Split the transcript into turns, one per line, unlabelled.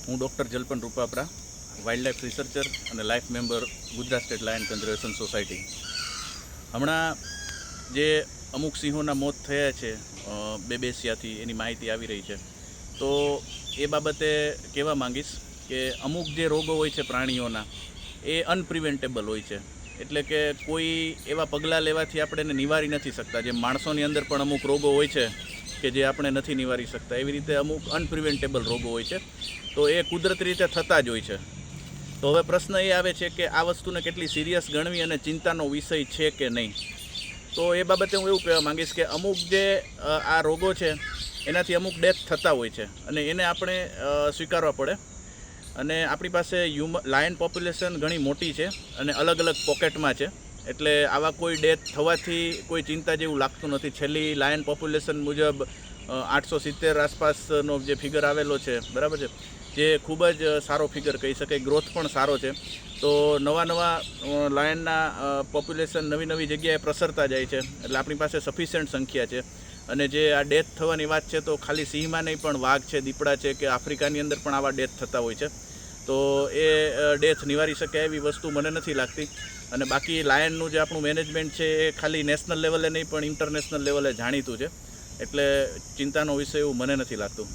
હું doctor Jalpan Rupapara, wildlife researcher અને life member Gujarat state lion conservation society. હમણાં જે અમુક સિંહોના મોત થયા છે બેબેસિયાથી, એની માહિતી આવી રહી છે. તો એ બાબતે કહેવા માંગીશ કે અમુક જે રોગો હોય છે પ્રાણીઓના, એ અનપ્રિવેન્ટેબલ હોય છે. એટલે કે કોઈ એવા પગલાં લેવાથી આપણે એને નિવારી નથી શકતા. જેમ માણસોની અંદર પણ અમુક રોગો હોય છે કે જે આપણે નથી નિવારી શકતા, એવી રીતે અમુક અનપ્રિવેન્ટેબલ રોગો હોય છે. તો એ કુદરતી રીતે થતા જ હોય છે. તો હવે પ્રશ્ન એ આવે છે કે આ વસ્તુને કેટલી સિરિયસ ગણવી અને ચિંતાનો વિષય છે કે નહીં. તો એ બાબતે હું એવું કહેવા માંગીશ કે અમુક જે આ રોગો છે એનાથી અમુક ડેથ થતા હોય છે અને એને આપણે સ્વીકારવા પડે. અને આપણી પાસે લાયન પોપ્યુલેશન ઘણી મોટી છે અને અલગ અલગ પોકેટમાં છે. એટલે આવા કોઈ ડેથ થવાથી કોઈ ચિંતા જેવું લાગતું નથી. છેલ્લી લાયન પોપ્યુલેશન મુજબ 870 આસપાસનો જે ફિગર આવેલો છે, બરાબર છે, જે ખૂબ જ સારો ફિગર કહી શકાય. ગ્રોથ પણ સારો છે. તો નવા લાયનના પોપ્યુલેશન નવી જગ્યાએ પ્રસરતા જાય છે. એટલે આપણી પાસે સફિશિયન્ટ સંખ્યા છે. અને જે આ ડેથ થવાની વાત છે, તો ખાલી સિંહમાં નહીં, પણ વાઘ છે, દીપડા છે, કે આફ્રિકાની અંદર પણ આવા ડેથ થતા હોય છે. તો એ ડેથ નિવારી શકે એવી વસ્તુ મને નથી લાગતી. અને બાકી લાયનનું જે આપણું મેનેજમેન્ટ છે એ ખાલી નેશનલ લેવલે નહીં પણ ઇન્ટરનેશનલ લેવલે જાણીતું છે. એટલે ચિંતાનો વિષય એવું મને નથી લાગતું.